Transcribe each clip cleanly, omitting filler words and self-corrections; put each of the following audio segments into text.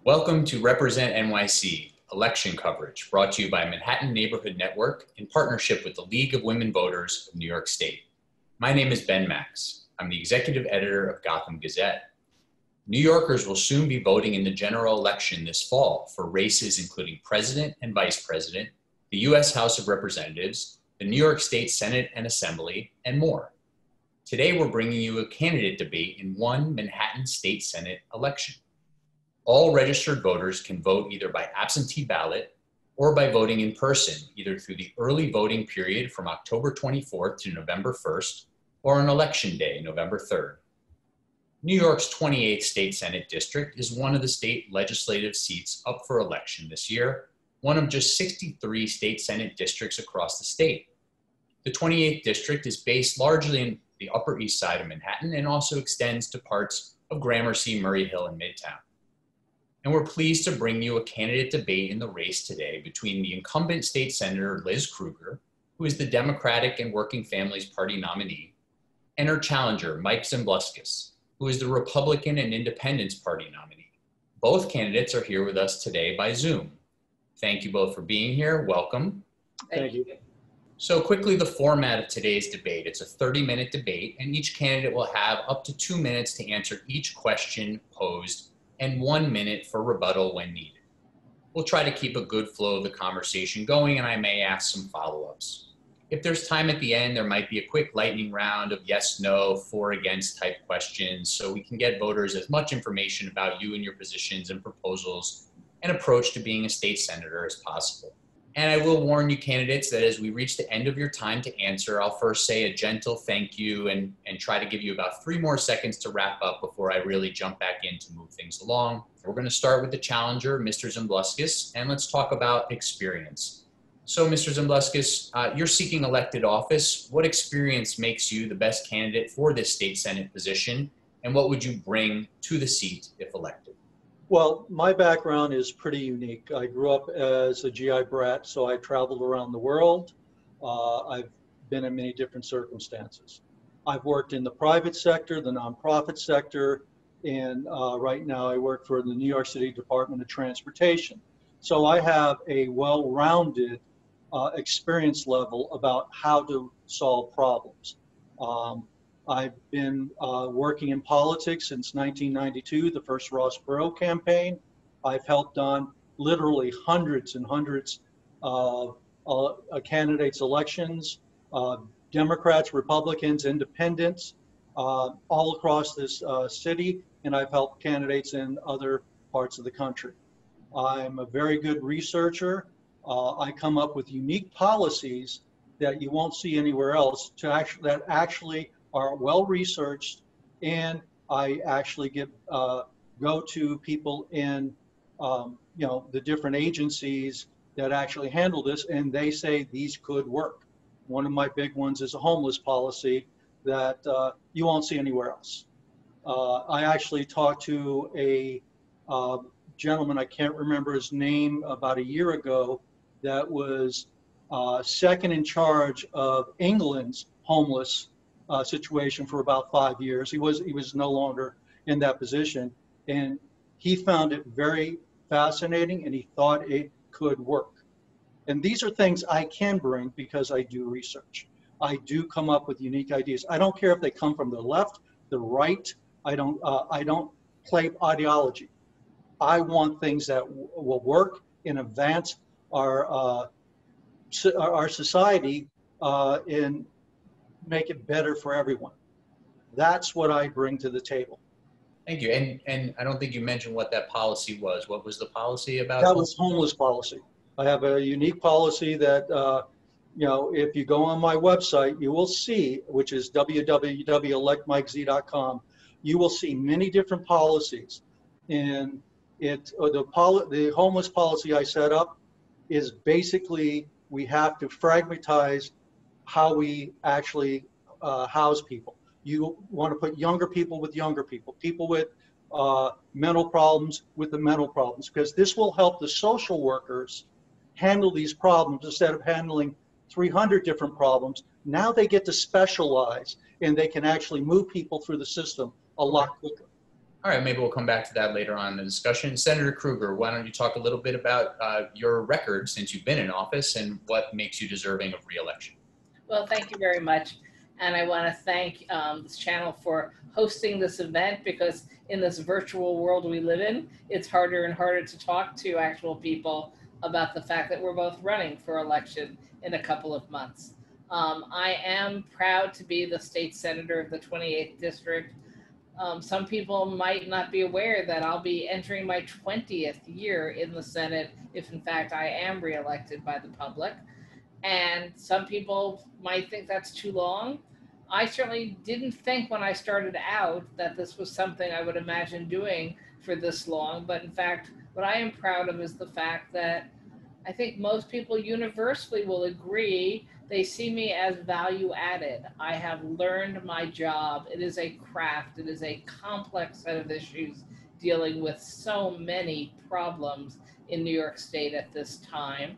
Welcome to Represent NYC Election Coverage, brought to you by Manhattan Neighborhood Network in partnership with the League of Women Voters of New York State. My name is Ben Max. I'm the executive editor of Gotham Gazette. New Yorkers will soon be voting in the general election this fall for races including president and vice president, the U.S. House of Representatives, the New York State Senate and Assembly, and more. Today, we're bringing you a candidate debate in one Manhattan State Senate election. All registered voters can vote either by absentee ballot or by voting in person, either through the early voting period from October 24th to November 1st, or on Election Day, November 3rd. New York's 28th State Senate District is one of the state legislative seats up for election this year, one of just 63 state Senate districts across the state. The 28th District is based largely in the Upper East Side of Manhattan and also extends to parts of Gramercy, Murray Hill, and Midtown. And we're pleased to bring you a candidate debate in the race today between the incumbent state senator, Liz Krueger, who is the Democratic and Working Families Party nominee, and her challenger, Mike Zumbluskas, who is the Republican and Independence Party nominee. Both candidates are here with us today by Zoom. Thank you both for being here. Welcome. Thank you. So quickly, the format of today's debate. It's a 30-minute debate, and each candidate will have up to 2 minutes to answer each question posed and 1 minute for rebuttal when needed. We'll try to keep a good flow of the conversation going, and I may ask some follow-ups. If there's time at the end, there might be a quick lightning round of yes, no, for, against type questions, so we can get voters as much information about you and your positions and proposals and approach to being a state senator as possible. And I will warn you candidates that as we reach the end of your time to answer, I'll first say a gentle thank you and try to give you about 3 more seconds to wrap up before I really jump back in to move things along. We're going to start with the challenger, Mr. Zumbluskas, and let's talk about experience. So Mr. Zumbluskas, you're seeking elected office. What experience makes you the best candidate for this state Senate position, and what would you bring to the seat if elected? Well, my background is pretty unique. I grew up as a GI brat, so I traveled around the world. I've been in many different circumstances. I've worked in the private sector, the nonprofit sector, and right now I work for the New York City Department of Transportation. So I have a well-rounded experience level about how to solve problems. I've been working in politics since 1992, the first Ross Perot campaign. I've helped on literally hundreds and hundreds of candidates' elections, Democrats, Republicans, Independents, all across this city, and I've helped candidates in other parts of the country. I'm a very good researcher. I come up with unique policies that you won't see anywhere else that actually are well researched, and I actually go to people in the different agencies that actually handle this, and they say these could work. One of my big ones is a homeless policy that you won't see anywhere else. I actually talked to a gentleman, I can't remember his name, about a year ago, that was second in charge of England's homeless situation for about 5 years. He was no longer in that position, and he found it very fascinating, and he thought it could work. And these are things I can bring because I do research. I do come up with unique ideas. I don't care if they come from the left, the right. I don't play ideology. I want things that will work and advance our society and make it better for everyone. That's what I bring to the table. Thank you. And I don't think you mentioned what that policy was. What was the policy about? That was homeless policy. I have a unique policy that, if you go on my website, you will see, which is www.electmikez.com, you will see many different policies. And the homeless policy I set up is basically we have to fragmentize how we actually house people. You want to put younger people with mental problems with the mental problems, because this will help the social workers handle these problems instead of handling 300 different problems. Now they get to specialize, and they can actually move people through the system a lot quicker. All right, maybe we'll come back to that later on in the discussion. Senator Krueger, why don't you talk a little bit about your record since you've been in office and what makes you deserving of re-election? Well, thank you very much. And I want to thank this channel for hosting this event, because in this virtual world we live in, it's harder and harder to talk to actual people about the fact that we're both running for election in a couple of months. I am proud to be the state senator of the 28th district. Some people might not be aware that I'll be entering my 20th year in the Senate if in fact I am reelected by the public. And some people might think that's too long. I certainly didn't think when I started out that this was something I would imagine doing for this long. But in fact, what I am proud of is the fact that I think most people universally will agree. They see me as value added. I have learned my job. It is a craft. It is a complex set of issues dealing with so many problems in New York State at this time.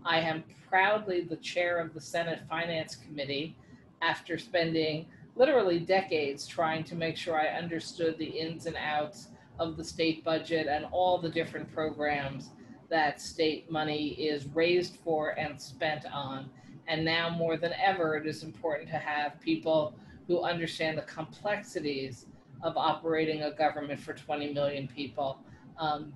I am proudly the chair of the Senate Finance Committee after spending literally decades trying to make sure I understood the ins and outs of the state budget and all the different programs that state money is raised for and spent on. And now more than ever, it is important to have people who understand the complexities of operating a government for 20 million people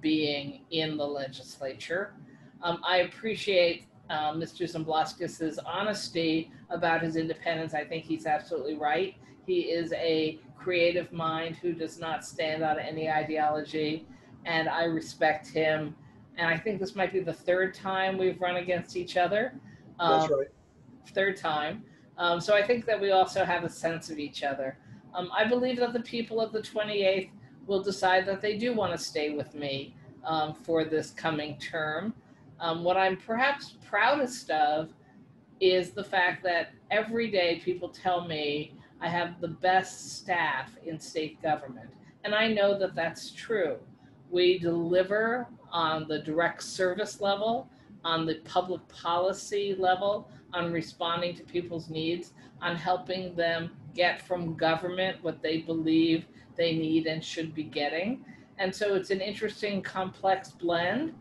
being in the legislature. I appreciate Mr. Zumbluskas' honesty about his independence. I think he's absolutely right. He is a creative mind who does not stand on any ideology, and I respect him. And I think this might be the third time we've run against each other. That's right. Third time. So I think that we also have a sense of each other. I believe that the people of the 28th will decide that they do want to stay with me for this coming term. What I'm perhaps proudest of is the fact that every day people tell me I have the best staff in state government. And I know that that's true. We deliver on the direct service level, on the public policy level, on responding to people's needs, on helping them get from government what they believe they need and should be getting. And so it's an interesting, complex blend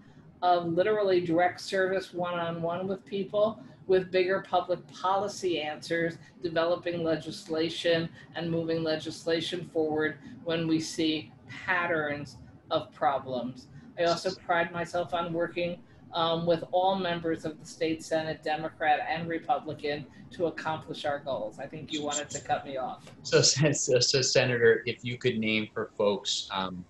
of literally direct service one-on-one with people, with bigger public policy answers, developing legislation and moving legislation forward when we see patterns of problems. I also pride myself on working with all members of the state Senate, Democrat and Republican, to accomplish our goals. I think you wanted to cut me off. So Senator, if you could name for folks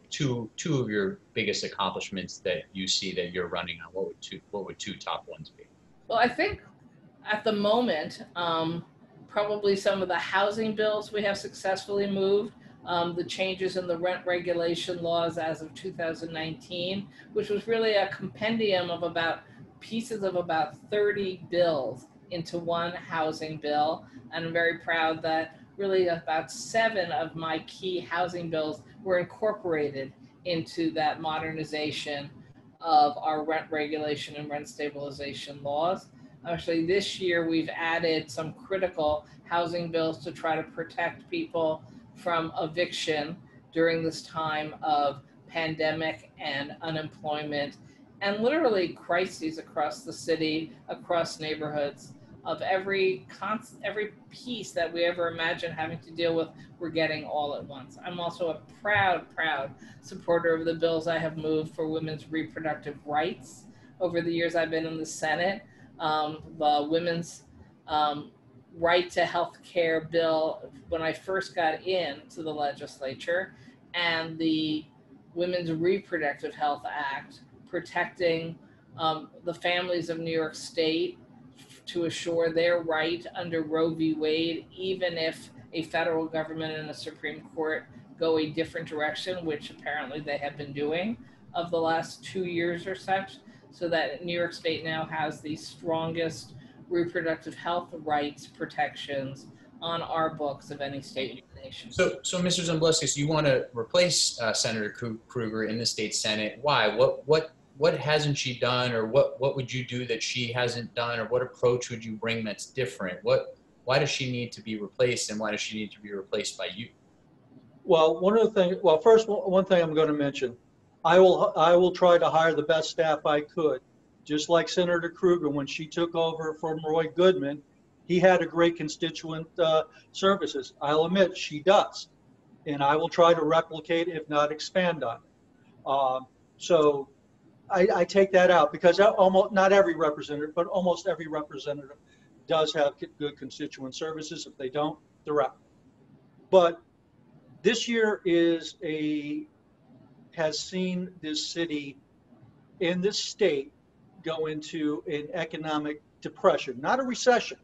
two of your biggest accomplishments that you see that you're running on, what would two top ones be? Well, I think at the moment, probably some of the housing bills we have successfully moved, the changes in the rent regulation laws as of 2019, which was really a compendium of pieces of about 30 bills into one housing bill. And I'm very proud that really about 7 of my key housing bills were incorporated into that modernization of our rent regulation and rent stabilization laws. Actually, this year we've added some critical housing bills to try to protect people from eviction during this time of pandemic and unemployment and literally crises across the city, across neighborhoods. Of every piece that we ever imagined having to deal with, we're getting all at once. I'm also a proud supporter of the bills I have moved for women's reproductive rights over the years I've been in the Senate. The women's right to health care bill when I first got into the legislature, and the Women's Reproductive Health Act protecting the families of New York State to assure their right under Roe v. Wade, even if a federal government and a Supreme Court go a different direction, which apparently they have been doing of the last 2 years or such, so that New York State now has the strongest reproductive health rights protections on our books of any state in the nation. So Mr. Zumbluskas, you want to replace Senator Krueger in the state Senate. Why? What hasn't she done, or what would you do that she hasn't done, or what approach would you bring that's different? Why does she need to be replaced, and why does she need to be replaced by you? Well, one of the things, well, first, one thing I'm going to mention, I will try to hire the best staff I could. Just like Senator Krueger, when she took over from Roy Goodman, he had a great constituent services. I'll admit she does, and I will try to replicate, if not expand on it. So I take that out because almost not every representative, but almost every representative does have good constituent services. If they don't, they're out. But this year has seen this city and this state go into an economic depression, not a recession.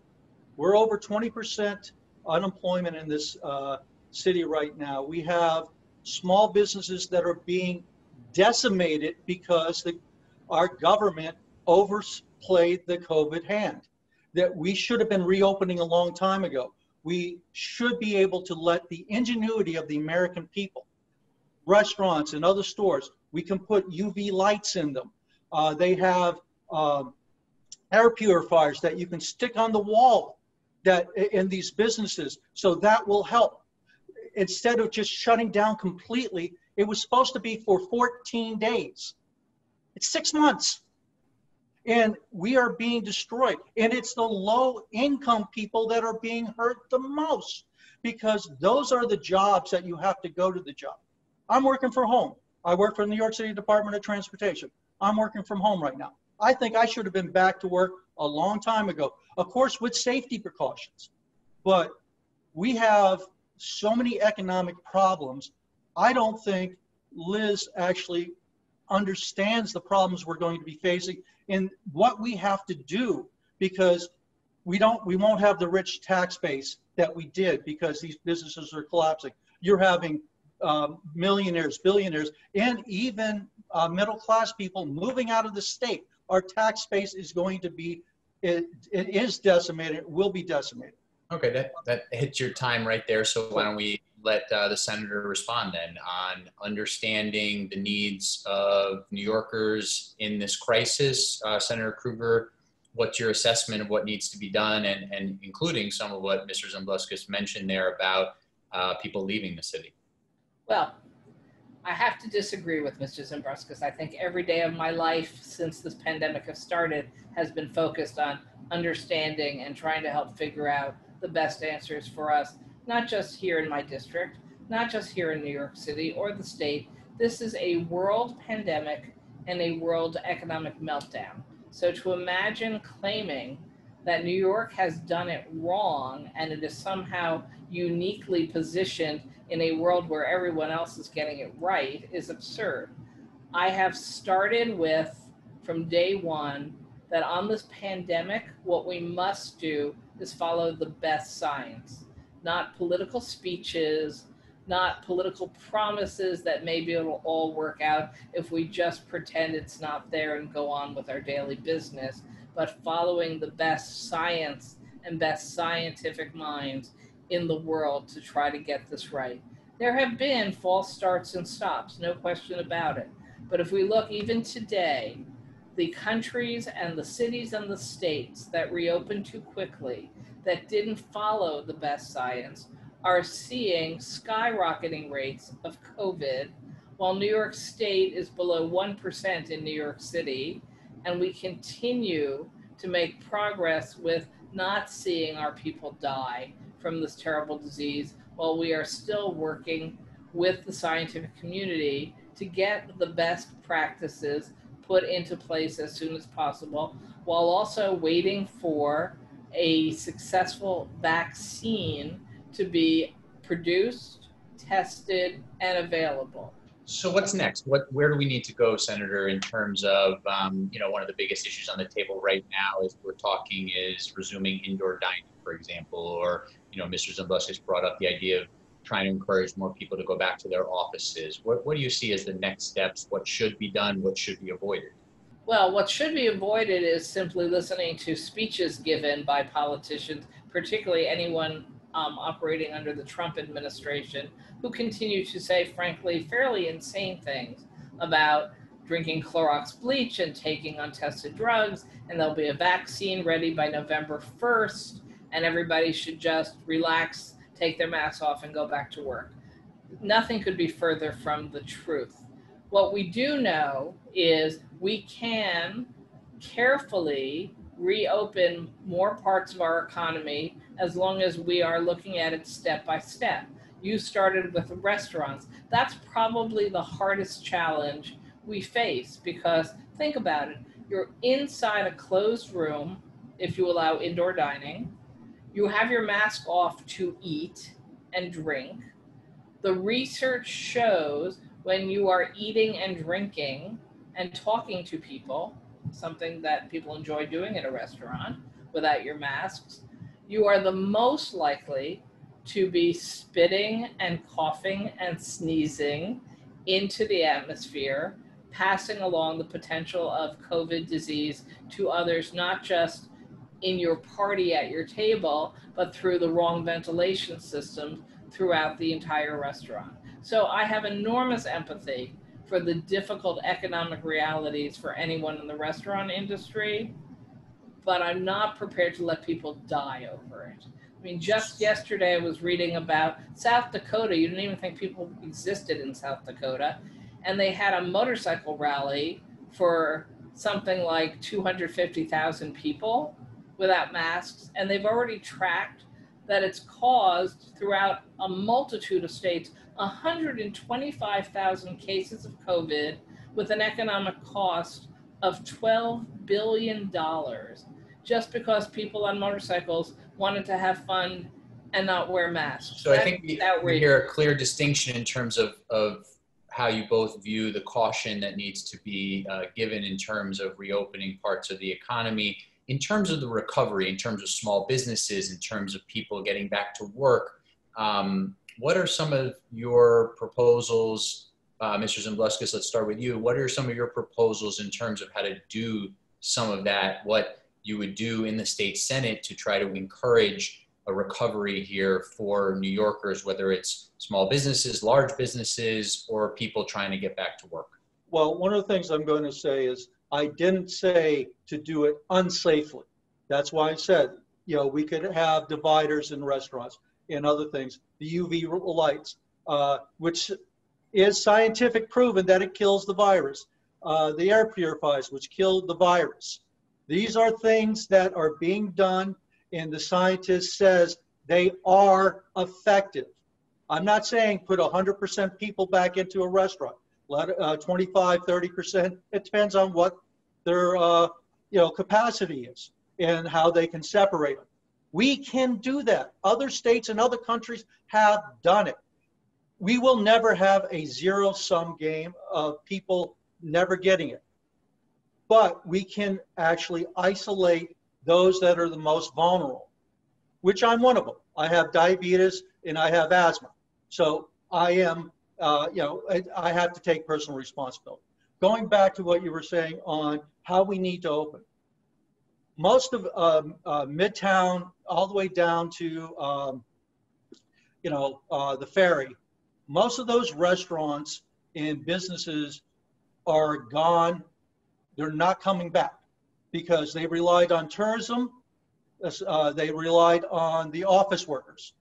We're over 20% unemployment in this city right now. We have small businesses that are being decimated because our government overplayed the COVID hand, that we should have been reopening a long time ago. We should be able to let the ingenuity of the American people, restaurants and other stores, we can put UV lights in them. They have air purifiers that you can stick on the wall that in these businesses, so that will help. Instead of just shutting down completely, it was supposed to be for 14 days. It's 6 months. And we are being destroyed. And it's the low income people that are being hurt the most, because those are the jobs that you have to go to the job. I'm working from home. I work for the New York City Department of Transportation. I'm working from home right now. I think I should have been back to work a long time ago, of course, with safety precautions. But we have so many economic problems. I don't think Liz actually understands the problems we're going to be facing and what we have to do, because we won't have the rich tax base that we did because these businesses are collapsing. You're having millionaires, billionaires, and even middle class people moving out of the state. Our tax base is going to be, it is decimated, it will be decimated. Okay, that hits your time right there. So why don't we let the senator respond then on understanding the needs of New Yorkers in this crisis. Senator Krueger, what's your assessment of what needs to be done, and including some of what Mr. Zumbluskas mentioned there about people leaving the city? Well, I have to disagree with Mr. Zumbluskas. I think every day of my life since this pandemic has started has been focused on understanding and trying to help figure out the best answers for us, not just here in my district, not just here in New York City or the state. This is a world pandemic and a world economic meltdown. So to imagine claiming that New York has done it wrong and it is somehow uniquely positioned in a world where everyone else is getting it right is absurd. I have started with, from day one, that on this pandemic, what we must do is follow the best science, not political speeches, not political promises that maybe it'll all work out if we just pretend it's not there and go on with our daily business, but following the best science and best scientific minds in the world to try to get this right. There have been false starts and stops, no question about it. But if we look even today, the countries and the cities and the states that reopened too quickly, that didn't follow the best science, are seeing skyrocketing rates of COVID, while New York State is below 1% in New York City, and we continue to make progress with not seeing our people die from this terrible disease, while we are still working with the scientific community to get the best practices put into place as soon as possible, while also waiting for a successful vaccine to be produced, tested, and available. So what's next? Where do we need to go, Senator, in terms of, one of the biggest issues on the table right now as we're talking is resuming indoor dining, for example, or, Mr. Zumbluskas brought up the idea of trying to encourage more people to go back to their offices. What do you see as the next steps? What should be done? What should be avoided? Well, what should be avoided is simply listening to speeches given by politicians, particularly anyone operating under the Trump administration, who continue to say, frankly, fairly insane things about drinking Clorox bleach and taking untested drugs, and there'll be a vaccine ready by November 1st, and everybody should just relax, take their masks off, and go back to work. nothing could be further from the truth. What we do know is we can carefully reopen more parts of our economy as long as we are looking at it step by step. You started with restaurants. That's probably the hardest challenge we face, because think about it. You're inside a closed room, if you allow indoor dining. You have your mask off to eat and drink. The research shows when you are eating and drinking and talking to people, something that people enjoy doing at a restaurant without your masks, you are the most likely to be spitting and coughing and sneezing into the atmosphere, passing along the potential of COVID disease to others, not just in your party at your table, but through the wrong ventilation system throughout the entire restaurant. So I have enormous empathy for the difficult economic realities for anyone in the restaurant industry, but I'm not prepared to let people die over it. I mean, just yesterday I was reading about South Dakota. You didn't even think people existed in South Dakota. And they had a motorcycle rally for something like 250,000 people without masks. And they've already tracked that it's caused throughout a multitude of states 125,000 cases of COVID with an economic cost of $12 billion, just because people on motorcycles wanted to have fun and not wear masks. So I think we hear a clear distinction in terms of how you both view the caution that needs to be given in terms of reopening parts of the economy, in terms of the recovery, in terms of small businesses, in terms of people getting back to work. What are some of your proposals, Mr. Zumbluskas, let's start with you. What are some of your proposals in terms of how to do some of that, what you would do in the state Senate to try to encourage a recovery here for New Yorkers, whether it's small businesses, large businesses, or people trying to get back to work? Well, one of the things I'm going to say is I didn't say to do it unsafely. That's why I said, you know, we could have dividers in restaurants and other things, the UV lights, which is scientific proven that it kills the virus. The air purifiers, which killed the virus. These are things that are being done, and the scientist says they are effective. I'm not saying put 100% people back into a restaurant. Let 25, 30%. It depends on what their capacity is and how they can separate them. We can do that. Other states and other countries have done it. We will never have a zero-sum game of people never getting it. But we can actually isolate those that are the most vulnerable, which I'm one of them. I have diabetes and I have asthma. So I am, I have to take personal responsibility. Going back to what you were saying on how we need to open. Most of Midtown, all the way down to, the ferry, most of those restaurants and businesses are gone. They're not coming back because they relied on tourism. They relied on the office workers.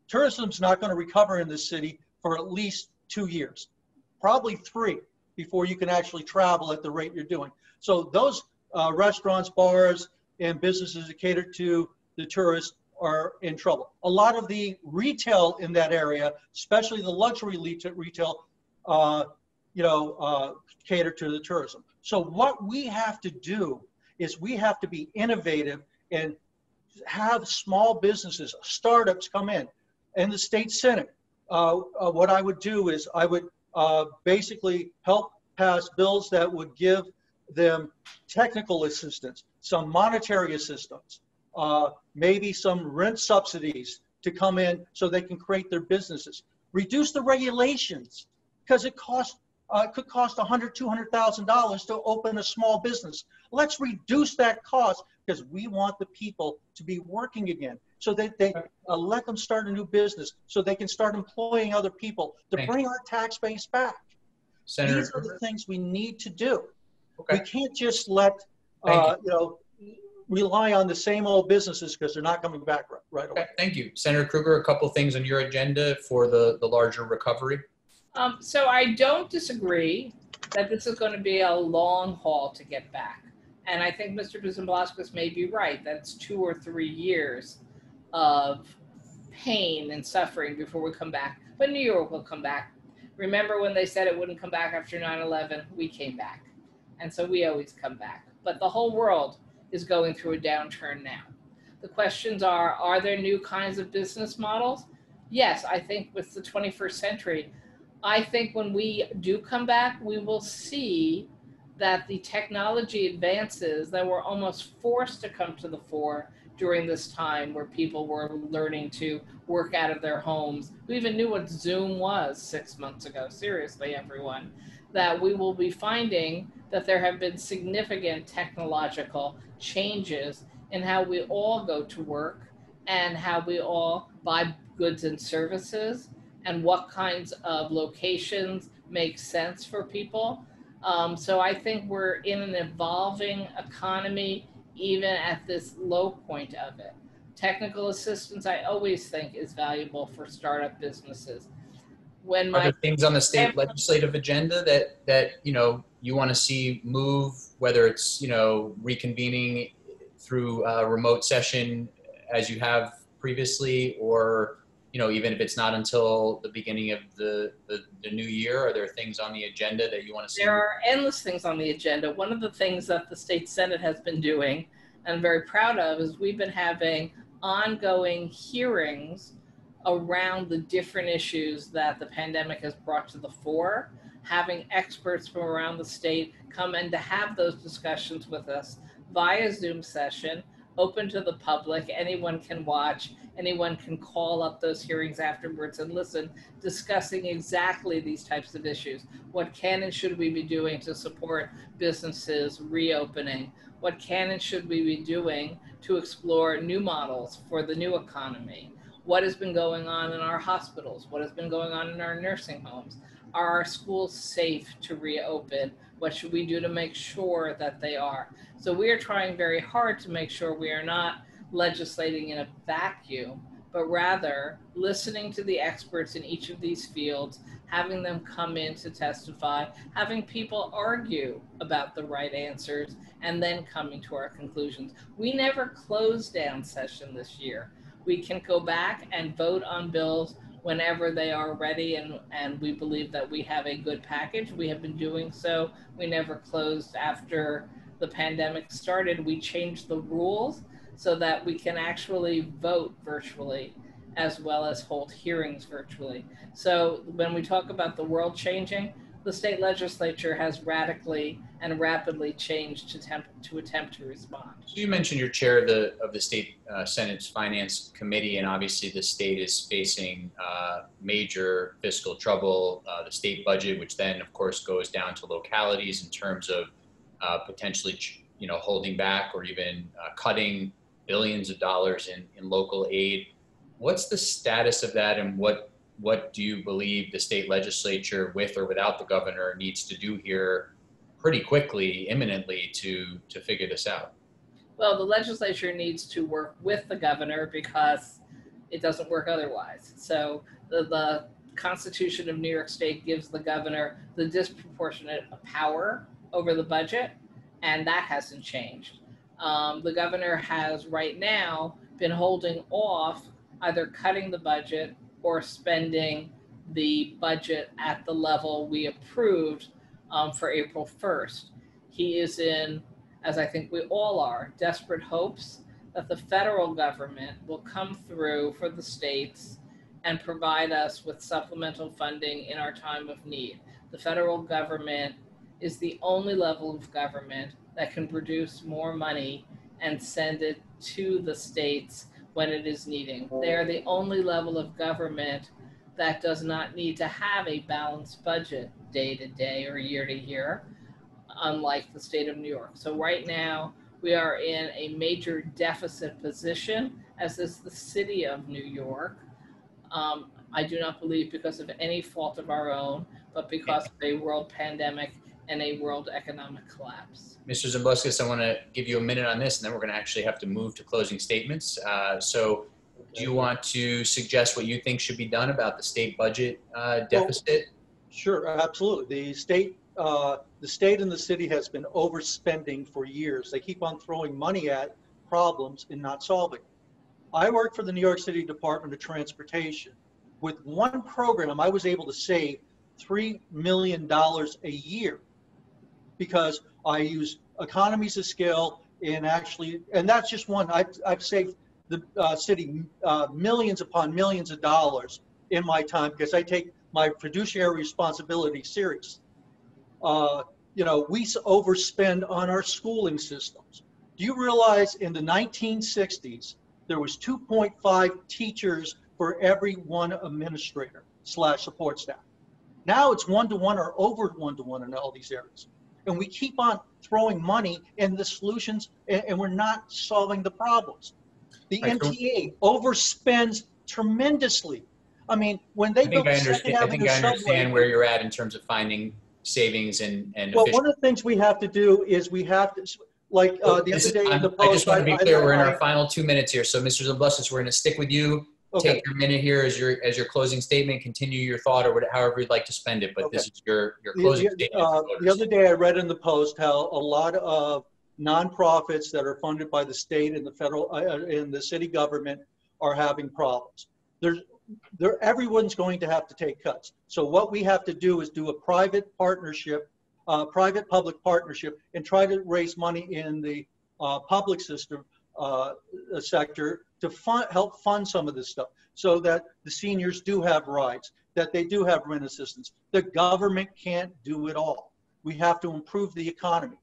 Tourism's not going to recover in this city for at least 2 years, probably 3, before you can actually travel at the rate you're doing. So those restaurants, bars, and businesses that cater to the tourists are in trouble. A lot of the retail in that area, especially the luxury retail, cater to the tourism. So what we have to do is we have to be innovative and have small businesses, startups come in. In the state Senate, what I would do is I would basically help pass bills that would give them technical assistance, some monetary assistance, maybe some rent subsidies to come in so they can create their businesses. Reduce the regulations because it could cost $100,000, $200,000 to open a small business. Let's reduce that cost because we want the people to be working again. So that they let them start a new business so they can start employing other people to bring our tax base back. Senator, these are the things we need to do. Okay. We can't just let, rely on the same old businesses because they're not coming back right. right away. Okay, thank you. Senator Krueger, a couple things on your agenda for the larger recovery. So I don't disagree that this is going to be a long haul to get back. And I think Mr. Zumbluskas may be right that it's 2 or 3 years of pain and suffering before we come back. But New York will come back. Remember when they said it wouldn't come back after 9/11? We came back. And so we always come back. But the whole world is going through a downturn now. The questions are there new kinds of business models? Yes, I think with the 21st century, I think when we do come back, we will see that the technology advances that were almost forced to come to the fore during this time where people were learning to work out of their homes. We even knew what Zoom was 6 months ago, seriously, everyone, that we will be finding that there have been significant technological changes in how we all go to work and how we all buy goods and services and what kinds of locations make sense for people. So I think we're in an evolving economy, even at this low point of it. Technical assistance, I always think, is valuable for startup businesses. Are there things on the state legislative agenda that you want to see move, whether it's reconvening through a remote session as you have previously, or even if it's not until the beginning of the new year? Are there things on the agenda that you want to see? There are endless things on the agenda. One of the things that the state Senate has been doing, and I'm very proud of, is we've been having ongoing hearings around the different issues that the pandemic has brought to the fore, having experts from around the state come and to have those discussions with us via Zoom session, open to the public. Anyone can watch, anyone can call up those hearings afterwards and listen, discussing exactly these types of issues. What can and should we be doing to support businesses reopening? What can and should we be doing to explore new models for the new economy? What has been going on in our hospitals? What has been going on in our nursing homes? Are our schools safe to reopen? What should we do to make sure that they are? So we are trying very hard to make sure we are not legislating in a vacuum, but rather listening to the experts in each of these fields, having them come in to testify, having people argue about the right answers, and then coming to our conclusions. We never closed down session this year. We can go back and vote on bills whenever they are ready, and we believe that we have a good package. We have been doing so. We never closed after the pandemic started. We changed the rules so that we can actually vote virtually as well as hold hearings virtually. So when we talk about the world changing, the state legislature has radically and rapidly changed to attempt to respond. You mentioned you're chair of the state Senate's Finance Committee, and obviously the state is facing major fiscal trouble. The state budget, which then of course goes down to localities in terms of potentially holding back or even cutting billions of dollars in local aid. What's the status of that, and what do you believe the state legislature, with or without the governor, needs to do here pretty quickly, imminently, to figure this out? Well, the legislature needs to work with the governor because it doesn't work otherwise. So the Constitution of New York State gives the governor the disproportionate power over the budget, and that hasn't changed. The governor has right now been holding off either cutting the budget or spending the budget at the level we approved for April 1st. He is in, as I think we all are, desperate hopes that the federal government will come through for the states and provide us with supplemental funding in our time of need. The federal government is the only level of government that can produce more money and send it to the states when it is needing. They are the only level of government that does not need to have a balanced budget day to day or year to year, unlike the state of New York. So right now, we are in a major deficit position, as is the city of New York. I do not believe because of any fault of our own, but because of a world pandemic and a world economic collapse. Mr. Zumbluskas, I want to give you a minute on this, and then we're going to actually have to move to closing statements. So Do you want to suggest what you think should be done about the state budget deficit? Sure, absolutely. The state and the city has been overspending for years. They keep on throwing money at problems and not solving. I work for the New York City Department of Transportation. With one program, I was able to save $3 million a year because I use economies of scale and that's just one. I've saved the city millions upon millions of dollars in my time because I take my fiduciary responsibility serious. We overspend on our schooling systems. Do you realize in the 1960s, there was 2.5 teachers for every one administrator / support staff. Now it's 1-to-1 or over 1-to-1 in all these areas. And we keep on throwing money in the solutions and we're not solving the problems. The MTA overspends tremendously. I mean, when they built the Second Avenue I understand where you're at in terms of finding savings and well, one of the things we have to do is we have to, the other day in the post. I just want to be clear, we're in our final 2 minutes here. So Mr. Zumbluskas, we're going to stick with you. Okay. Take your minute here as your closing statement, continue your thought or however you'd like to spend it, but this is your closing statement. The other day I read in the Post how a lot of nonprofits that are funded by the state and the federal and the city government are having problems. Everyone's going to have to take cuts. So what we have to do is do a private partnership, private-public partnership, and try to raise money in the public system sector to help fund some of this stuff so that the seniors do have rights, that they do have rent assistance. The government can't do it all. We have to improve the economy.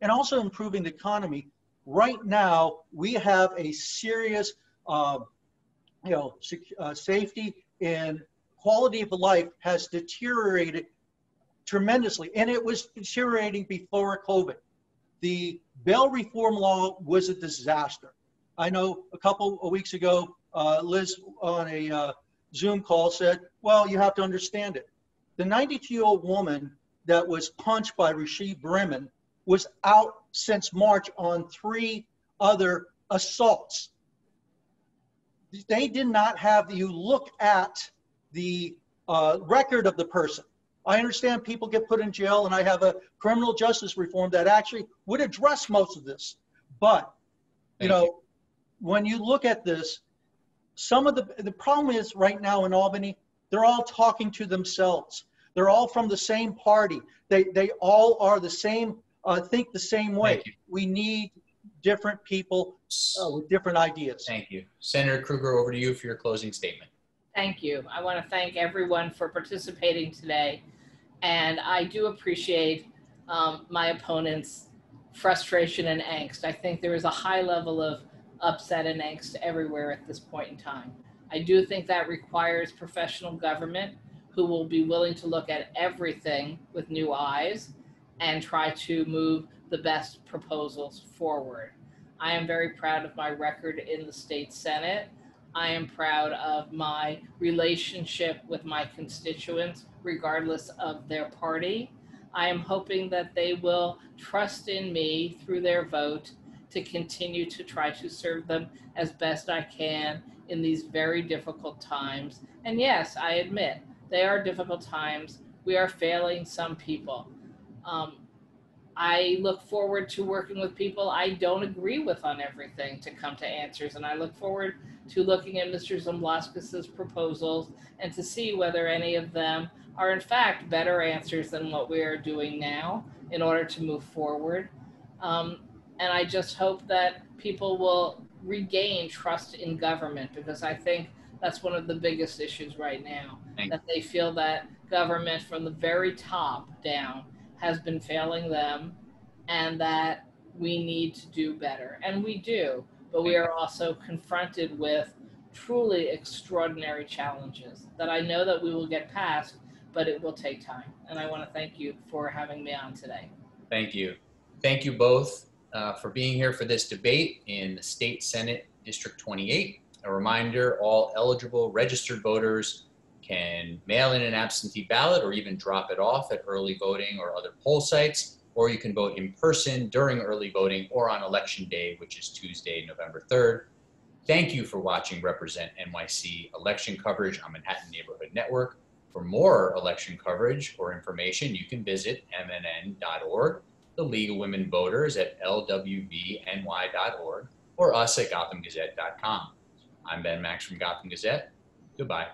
And also improving the economy, right now we have a serious safety and quality of life has deteriorated tremendously, and it was deteriorating before COVID. The bail reform law was a disaster. I know a couple of weeks ago, Liz on a Zoom call said, well, you have to understand it. The 92-year-old woman that was punched by Rasheed Bremen was out since March on 3 other assaults. They did not have you look at the record of the person. I understand people get put in jail, and I have a criminal justice reform that actually would address most of this. But, when you look at this, some of the problem is right now in Albany, they're all talking to themselves. They're all from the same party. They all are the same, think the same way. We need different people with different ideas. Thank you. Senator Krueger, over to you for your closing statement. Thank you. I want to thank everyone for participating today. And I do appreciate my opponent's frustration and angst. I think there is a high level of upset and angst everywhere at this point in time. I do think that requires professional government who will be willing to look at everything with new eyes and try to move the best proposals forward. I am very proud of my record in the state Senate. I am proud of my relationship with my constituents, regardless of their party. I am hoping that they will trust in me through their vote to continue to try to serve them as best I can in these very difficult times. And yes, I admit, they are difficult times. We are failing some people. I look forward to working with people I don't agree with on everything to come to answers. And I look forward to looking at Mr. Zumbluskas' proposals and to see whether any of them are in fact better answers than what we are doing now in order to move forward. And I just hope that people will regain trust in government, because I think that's one of the biggest issues right now, that they feel that government from the very top down has been failing them and that we need to do better. And we do, but we are also confronted with truly extraordinary challenges that I know that we will get past, but it will take time. And I want to thank you for having me on today. Thank you. Thank you both for being here for this debate in the State Senate District 28. A reminder, all eligible registered voters can mail in an absentee ballot or even drop it off at early voting or other poll sites, or you can vote in person during early voting or on election day, which is Tuesday, November 3rd. Thank you for watching Represent NYC Election Coverage on Manhattan Neighborhood Network. For more election coverage or information, you can visit MNN.org, the League of Women Voters at LWVNY.org, or us at GothamGazette.com. I'm Ben Max from Gotham Gazette. Goodbye.